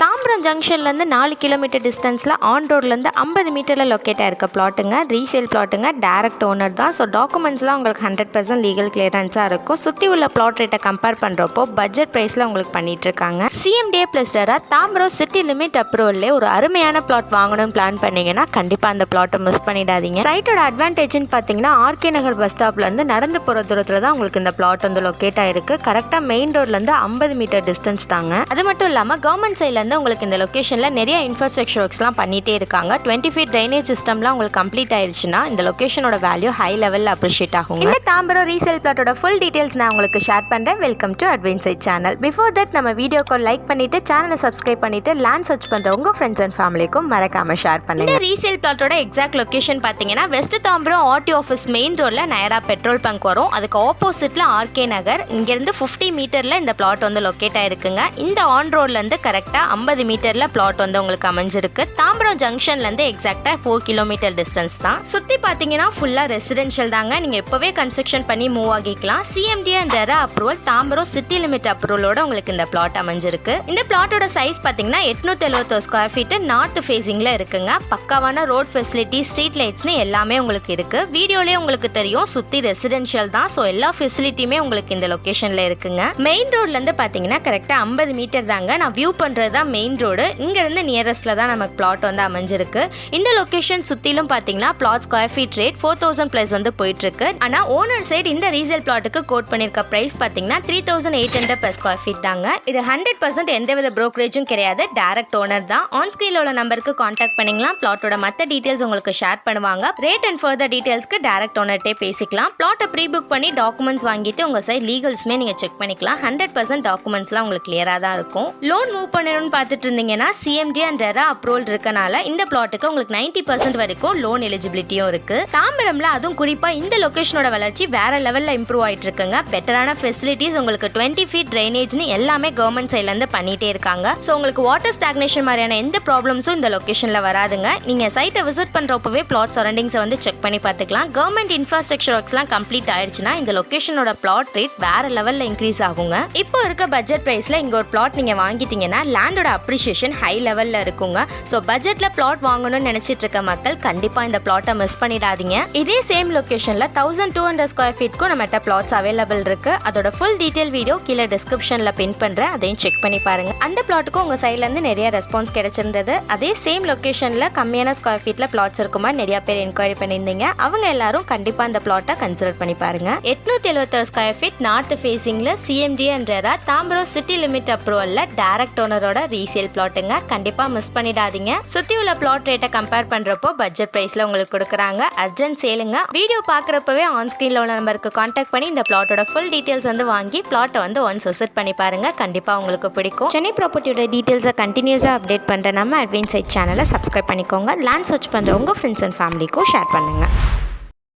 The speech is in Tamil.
தாம்பரம் ஜங்ஷன்லேருந்து 4 கிலோமீட்டர் டிஸ்டன்ஸில் ஆன் ரோட்லேருந்து 50 மீட்டரில் லொக்கேட் ஆயிருக்க பிளாட்டுங்க. ரீசேல் பிளாட்டுங்க. டேரக்ட் ஓனர் தான். ஸோ டாக்குமெண்ட்ஸ்லாம் உங்களுக்கு 100% லீகல் கிளியரன்ஸாக இருக்கும். சுற்றி உள்ள பிளாட் ரேட்டை கம்பேர் பண்ணுறப்போ பட்ஜெட் ப்ரைஸில் உங்களுக்கு பண்ணிகிட்ருக்காங்க. சிஎம்டிஏ ப்ளஸ் டேரா தாம்பரம் சிட்டி லிமிட் அப்ரூவல்லே ஒரு அருமையான பிளாட் வாங்கணும்னு பிளான் பண்ணிங்கன்னா கண்டிப்பாக அந்த பிளாட்டை மிஸ் பண்ணிடாதீங்க. சைட்டோட அட்வான்டேஜ்னு பார்த்தீங்கன்னா ஆர்கே நகர் பஸ் ஸ்டாப்லேருந்து நடந்து போகிற தூரத்தில் தான் உங்களுக்கு இந்த பிளாட் வந்து லொக்கேட் ஆயிருக்கு. கரெக்டாக மெயின் ரோட்லேருந்து 50 மீட்டர் டிஸ்டன்ஸ் தாங்க. அது மட்டும் இல்லாமல் கவர்மெண்ட் சைட்லேருந்து உங்களுக்கு இந்த லொகேஷன்ல நிறைய இன்ஃப்ராஸ்ட்ரக்சர் ஒர்க்ஸ்லாம் பண்ணிட்டே இருக்காங்க. 20 ஃபீட் ட்ரைனேஜ் சிஸ்டம்லாம் உங்களுக்கு கம்ப்ளீட் ஆயிடுச்சுன்னா இந்த லொகேஷனோட வேல்யூ ஹை லெவலில் அப்ரிஷியேட் ஆகும். இந்த தாம்பரம் ரீசேல் பிளாட்டோட ஃபுல் டீடைல்ஸ் நான் உங்களுக்கு ஷேர் பண்றேன். Welcome to adventure channel. Before that நம்ம வீடியோக்கு லைக் பண்ணிட்டு சேனலை சப்ஸ்கிரைப் பண்ணிட்டு லேண்ட் சர்ச் பண்ற உங்க ஃப்ரெண்ட்ஸ் அண்ட் ஃபேமிலிக்கும் மறக்காம ஷேர் பண்ணுங்க. இந்த ரீசேல் பிளாட்டோட எக்ஸாக்ட் லொகேஷன் பாத்தீங்கன்னா west Tambaram RT office main ரோட்ல நயரா பெட்ரோல் பங்க் வரும். அதுக்கு ஆப்போசிட்ல ஆர்கே நகர். இங்க இருந்து 50 மீட்டர்ல இந்த பிளாட் வந்து லொக்கேட் ஆயிருக்குங்க. இந்த ஆன் ரோட்ல இருந்து கரெக்டா 50 மீட்டர்ல பிளாட் வந்து உங்களுக்கு அமைஞ்சிருக்கு. தாம்பரம் ஜங்ஷன்ல இருந்து எக்ஸாக்டா 4 கிலோமீட்டர் டிஸ்டன்ஸ் தான். சுத்தி பாத்தீங்கன்னா ஃபுல்லா ரெசிடென்ஷியல் தாங்க. நீங்க இப்பவே கன்ஸ்ட்ரக்ஷன் பண்ணி மூவ் ஆகிக்கலாம். CMDA and RERA approval Tambaram city limit அப்ரூவலோட உங்களுக்கு இந்த பிளாட் அமைஞ்சிருக்கு. இந்த பிளாட்டோட சைஸ் பாத்தீங்கன்னா 870 ஸ்கொயர் ஃபீட் நார்த் ஃபேசிங்ல இருக்குங்க. பக்காவான ரோட் ஃபெசிலிட்டி ஸ்ட்ரீட் லைட்ஸ்னு எல்லாமே உங்களுக்கு இருக்கு. வீடியோலயே உங்களுக்கு தெரியும் சுத்தி ரெசிடென்ஷியல் தான். ஸோ எல்லா ஃபெசிலிட்டியுமே உங்களுக்கு இந்த லொகேஷன்ல இருக்குங்க. மெயின் ரோட்ல இருந்து பாத்தீங்கன்னா கரெக்டா 50 மீட்டர் தாங்க. நான் வியூ பண்றது தான் மெயின் ரோடு. இங்க இருந்து நியரஸ்ட்ல தான் நமக்கு பிளாட் வந்து அமைஞ்சிருக்கு. இந்த லொகேஷன் சுத்திலும் பாத்தீங்கன்னா flat square feet rate 4000 plus வந்து போயிட்டு இருக்கு. ஆனா ஓனர் சைடு இந்த ரீசேல் பிளாட்டுக்கு கோட் பண்ணிருக்க பிரைஸ் பாத்தீங்கன்னா 3800 per ஸ்கொயர் ஃபீட் தாங்க. இது 100% எந்தவித புரோக்கரேஜும் கிடையாது. டைரக்ட் ஓனர் தான். ஆன் ஸ்கிரீன்ல உள்ள நம்பருக்கு கான்டாக்ட் பண்ணிக்கலாம். பிளாட்டோட மத்த டீடைல்ஸ் உங்களுக்கு ஷேர் பண்ணுவாங்க. ரேட் அண்ட் ஃபர்தர் டீடைல்ஸ்க்கு டைரக்ட் ஓனர்ட்டே பேசிக்கலாம். பிளாட்டை ப்ரீ புக் பண்ணி டாக்குமெண்ட்ஸ் வாங்கிட்டு உங்க சைடு லீகல்ஸ்மே நீங்க செக் பண்ணிக்கலாம். 100% டாக்குமெண்ட்ஸ்லாம் உங்களுக்கு கிளியரா தான் இருக்கும். லோன் மூவ் பண்ணணும்னு பார்த்துட்டு இருந்தீங்கன்னா சிஎம்டி அண்ட் டெரா அப்ரூவல் இருக்கனால இந்த பிளாட்டுக்கு உங்களுக்கு 90% வரைக்கும் லோன் எலிஜிபிலிட்டியும் இருக்கு. தாம்பரம்ல அதுவும் குறிப்பா இந்த லொகேஷனோட வளர்ச்சி வேற லெவல்ல இம்ப்ரூவ் ஆயிட்டு இருக்குங்க. பெட்டரான ஃபெசிலிட்டிஸ் உங்களுக்கு 20 ஃபீட் ட்ரைனேஜ்னு எல்லாமே கவர்மெண்ட் சைட்ல இருந்து பண்ணிட்டே இருக்காங்க. ஸோ உங்களுக்கு வாட்டர் ஸ்டாக்னேஷன் மாதிரியான எந்த ப்ராப்ளம்ஸும் இந்த லொகேஷன்ல வராதுங்க. நீங்க சைட்டை விசிட் பண்றப்பவே பிளாட் சரௌண்டிங்ஸை வந்து செக் பண்ணி பார்த்துக்கலாம். கவர்மெண்ட் இன்ஃப்ராஸ்ட்ரக்சர் ஒர்க்ஸ்லாம் கம்ப்ளீட் ஆயிடுச்சுன்னா இந்த லொகேஷனோட பிளாட் ரேட் வேற லெவல்ல இன்க்ரீஸ் ஆகுங்க. இப்போ இருக்க பட்ஜெட் பிரைஸ்ல இங்க ஒரு பிளாட் நீங்க வாங்கிட்டீங்கன்னா லேண்டோட அப்ரிசியேஷன் ஹை லெவல்ல இருக்குங்க. ஸோ பட்ஜெட்ல பிளாட் வாங்கணும்னு நினைச்சிட்டு இருக்க மக்கள் கண்டிப்பா இந்த பிளாட்டை மிஸ் பண்ணிடாதீங்க. இதே சேம் லொகேஷன்ல 1200 ஸ்கொயர் ஃபீட்க்கும் நம்மகிட்ட பிளாட்ஸ் அவைலபிள் இருக்கு. அதோட ஃபுல் டீடைல் வீடியோ கீழே டிஸ்கிரிப்ஷன்ல பின் பண்றேன். அதையும் செக் பண்ணி பாருங்க. அந்த பிளாட்டுக்கும் உங்க சைட்ல இருந்து நிறைய ரெஸ்பான்ஸ் கிடைச்சிருந்தது. அதே சேம் லொகேஷன்ல கம்மியான ஸ்கொயர் ஃபீட்ல பிளாட்ஸ் இருக்குமா நிறைய பேர் என்கொயரி பண்ணியிருந்தீங்க. அவங்க எல்லாரும் கண்டிப்பா இந்த பிளாட்டை கன்சிடர் பண்ணி பாருங்க. 876 ஸ்கொயர் ஃபீட் நார்த் ஃபேசிங்ல CMD and RERA Tambaram city limit அப்ரூவல்ல டைரக்ட் ஓனரோட ரீசேல் பிளாட்டுங்க. கண்டிப்பா மிஸ் பண்ணிடாதீங்க. சுத்தி உள்ள பிளாட் ரேட்டை கம்பேர் பண்றப்போ பட்ஜெட் பிரைஸ்ல உங்களுக்கு கொடுக்குறாங்க. அர்ஜென்ட் சேலுங்க. வீடியோ பாக்குறப்பவே ஆன் ஸ்கிரீன்ல உள்ள நம்பருக்கு கான்டாக்ட் பண்ணி இந்த பிளாட்டோட ஃபுல் டீடைல்ஸ் வந்து வாங்கி பிளாட்டை வந்து ஒன்ஸ் விசிட் பண்ணி பாருங்க. கண்டிப்பா உங்களுக்கு பிடிக்கும். சென்னை ப்ராப்பர்ட்டியோட டீடைல்ஸை கண்டினியூஸா அப்டேட் பண்ற நம்ம அட்வென்ச்சர் சேனலை சப்ஸ்கிரைப் பண்ணிக்கோங்க. லேண்ட் சர்ச் பண்ற உங்க ஃப்ரெண்ட்ஸ் அண்ட் ஃபேமிலிக்கும் ஷேர் பண்ணுங்க.